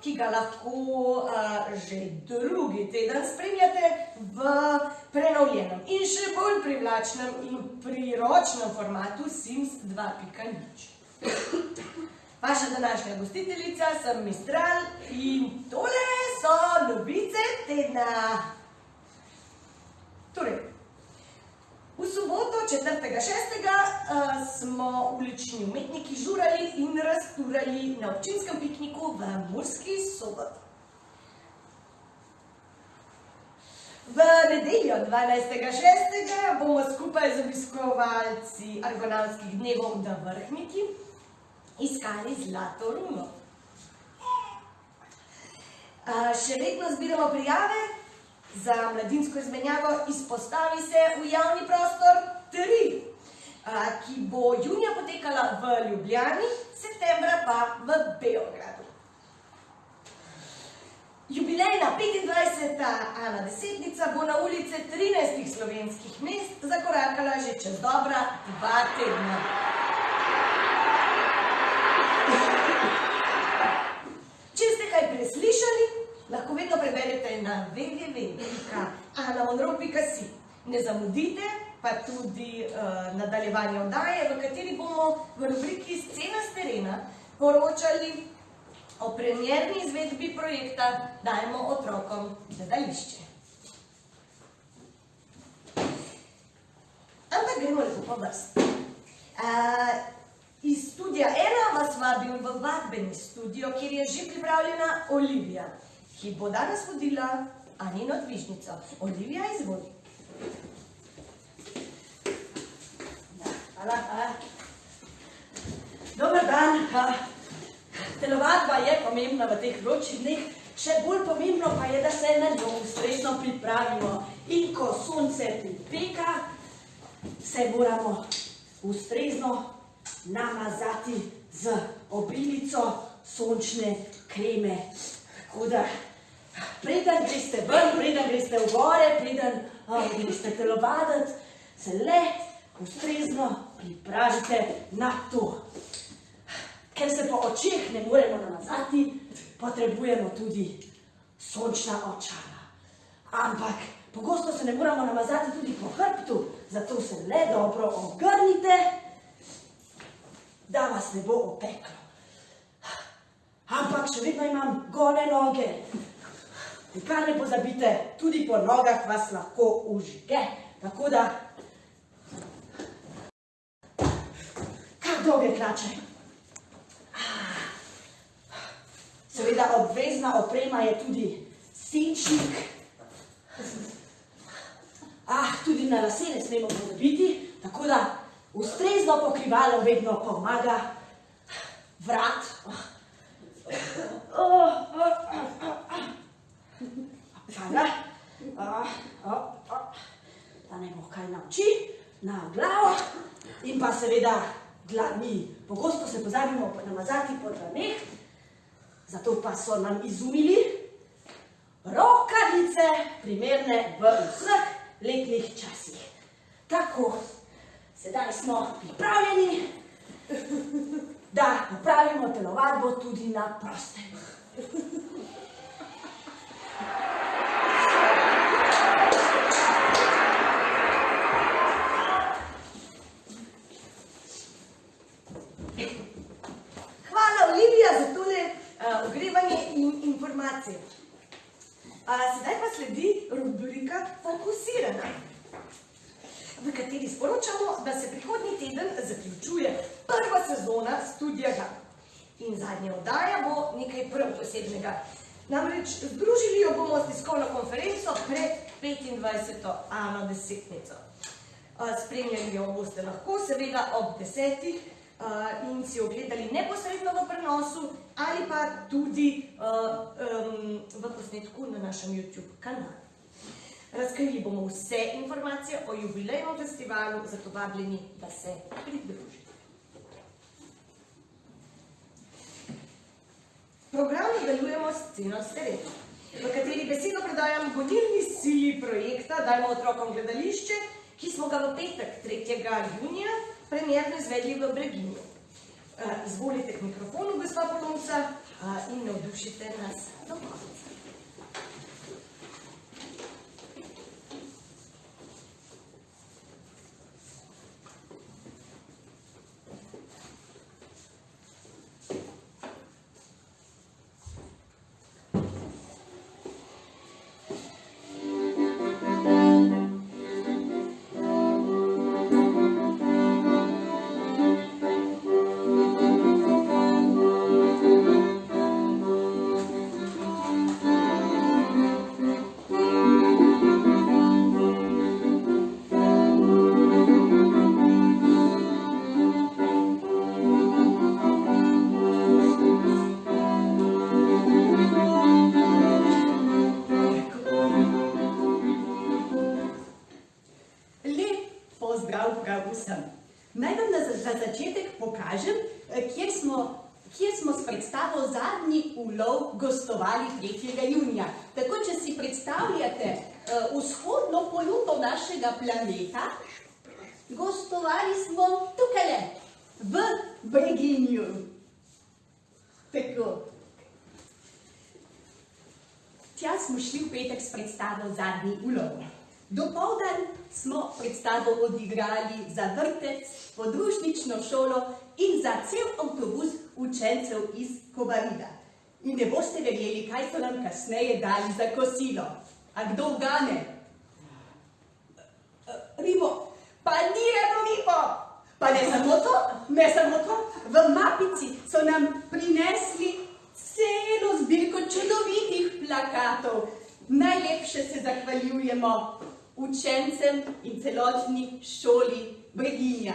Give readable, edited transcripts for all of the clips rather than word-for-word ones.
ki ga lahko že drugi teden spremljate v prenovljenem in še bolj privlačnem in priročnem formatu Sims 2.0. Vaša današnja gostiteljica sem Mistral in tole so novice tedna. Torej, v soboto 4.6. smo ulični umetniki žurali in razturali na občinskem pikniku v Murski Soboti. V nedeljo 12.6. bomo skupaj z obiskovalci Argonavskih dnevov na Vrhniki iskali zlato runo. Še vedno zbiramo prijave za mladinsko izmenjavo Izpostavi se v javni prostor 3, ki bo junija potekala v Ljubljani, septembra pa v Beogradu. Jubilejna 25. Ana Desetnica bo na ulice 13 slovenskih mest zakorakala že čez dobra 2 tedna. Če ste kaj preslišali, lahko vedno preberete na www.anamonroe.si. Ne zamudite pa tudi nadaljevanje oddaje, v kateri bomo v rubriki Scena s terena poročali o premierni izvedbi projekta Dajmo otrokom gledališče. Ampak gremo lepo po vrsti. Iz Studia 1 vas vabim v vadbeni studio, kjer je že pripravljena Olivija, ki bo danes vodila Anino dvižnico. Olivija, izvoli. Hvala. Dober dan. Telovadba je pomembna v teh vročih dneh, še bolj pomembno pa je, da se na njo ustrezno pripravimo. In ko sonce pripeka, se moramo ustrezno namazati z obilico sončne kreme. Tako da, preden greste ven, preden greste v gore, preden greste telovaditi, se le ustrezno pripravite na to. Ker se po očeh ne moremo namazati, potrebujemo tudi sončna očala. Ampak pogosto se ne moramo namazati tudi po hrbtu, zato se le dobro ogrnite, da vas ne bo opeklo. Ampak še vedno imam gole noge. Nikar ne pozabite, tudi po nogah vas lahko užge. Tako da, kar dolge hlače. Seveda obvezna oprema je tudi senčnik. Tudi na lase ne smemo pozabiti, tako da ustrezno pokrivalo vedno pomaga. Vrat. Hvala. Da ne bo kaj na oči, na glavo in pa seveda dlani. Pogosto se pozabimo namazati po dlaneh, zato pa so nam izumili rokavice, primerne v vseh letnih časih. Tako, sedaj smo pripravljeni, da opravimo telovadbo tudi na prostem. Hvala, Olivija, za tole ogrevanje in informacije. Sedaj pa sledi rubrika Fokusirana, v kateri sporočamo, da se prihodnji teden zaključuje prva sezona Studia 2. In zadnja oddaja bo nekaj prav posebnega. Namreč združili jo bomo s tiskovno konferenco pred 25. Ano desetnico. Spremljali jo boste lahko, seveda ob 10. In si ogledali neposredno v prenosu ali pa tudi v posnetku na našem YouTube kanalu. Razkrili bomo vse informacije o jubilejnem festivalu, zato vabljeni, da se pridružite. Program nadaljujemo s sceno s terena, v kateri besedo predajam gonilni sili projekta Dajmo otrokom gledališče, ki smo ga v petek 3. junija premierno izvedli v Breginju. Izvolite k mikrofonu, gospa Polonca, in navdušite nas do konca. Naj vam za začetek pokažem, kjer smo s predstavo Zadnji ulov gostovali 3. junija. Tako, če si predstavljate vzhodno poluto našega planeta, gostovali smo tukajle, v Breginju. Tako. Tja smo šli v petek s predstavo Zadnji ulov. Dopoldan smo predstavo odigrali za vrtec, podružnično šolo in za cel avtobus učencev iz Kobarida. In ne boste verjeli, kaj so nam kasneje dali za kosilo. A kdo ugane? Ribo. Pa ni ribo! Pa ne samo to, v mapici so nam prinesli celo zbirko čudovitih plakatov. Najlepše se zahvaljujemo učencem in celotni šoli Breginja.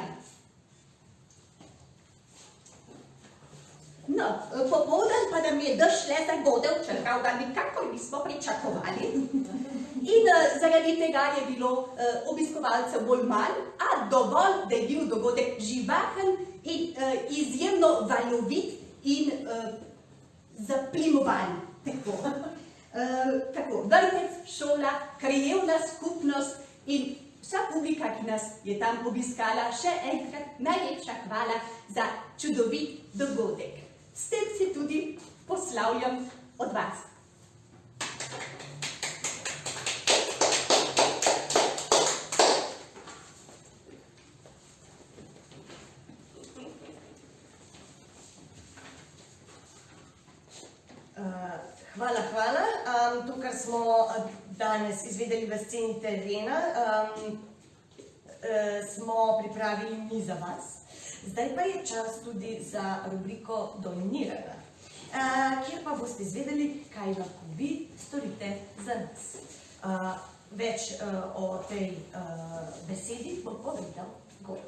No, popoldan pa nam je dež le zagodel, čeprav ga nikakor nismo pričakovali. In zaradi tega je bilo obiskovalcev bolj manj, a dovolj, da je bil dogodek živahen in izjemno valovit in zaplimovan. Tako, vrtec, šola, krajevna skupnost in vsa publika, ki nas je tam obiskala, še enkrat najlepša hvala za čudovit dogodek. S tem se tudi poslavljam od vas. Hvala. To, kar smo danes izvedeli v sceni terena, smo pripravili mi za vas. Zdaj pa je čas tudi za rubriko Dominirana, kjer pa boste izvedeli, kaj lahko vi storite za nas. Več o tej besedi bo povedal Goran.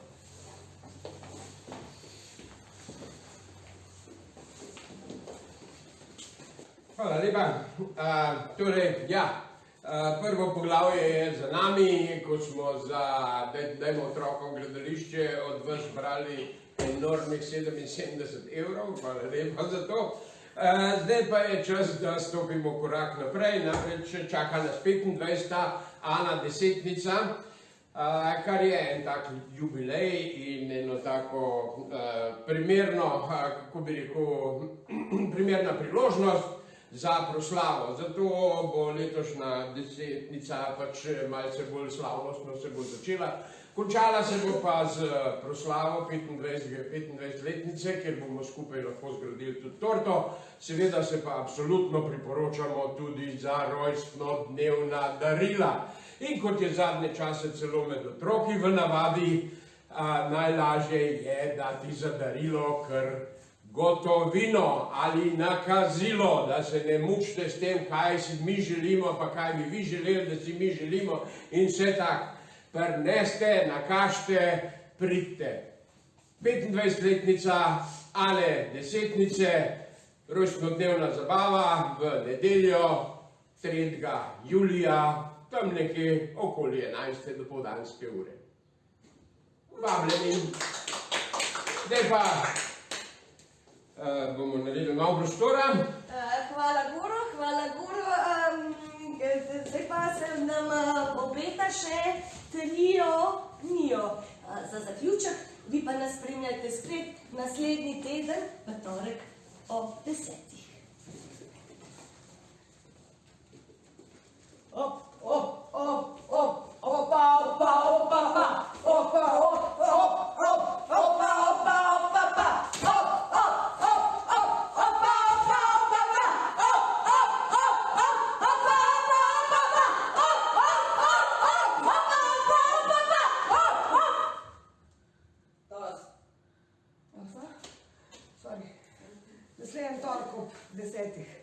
Hvala lepa. Torej, prvo poglavje je za nami, ko smo za Dajmo otrokom gledališče od vas brali enormnih 77 €. Hvala lepa za to. Zdaj pa je čas, da stopimo korak naprej, namreč čaka nas 25. Ana desetnica, kar je en tak jubilej in eno tako primerno, kako bi rekel, primerna priložnost za proslavo. Zato bo letošnja desetnica pač malce bolj slavnostno se bo začela. Končala se bo pa z proslavo 25-letnice, kjer bomo skupaj lahko zgradili tudi torto. Seveda se pa absolutno priporočamo tudi za rojstnodnevna darila. In kot je zadnje čase celo med otroki v navadi, najlažje je dati za darilo kar gotovino ali nakazilo, da se ne mučite s tem, kaj si mi želimo, pa kaj bi vi želeli, da si mi želimo in vse tak. Prneste, nakažite, pridite. 25-letnica Ale Desetnice, rojstnodnevna zabava v nedeljo 3. julija, tam nekje okoli 11. dopoldanske ure. Vabljeni. Zdaj pa bomo naredili malo prostora. Hvala, Guru. Zdaj pa se nam obeta še trio Nio. Za zaključek, vi pa nas spremljate spet naslednji teden, v torek ob 10. Sorry. Naslednji torek ob 10.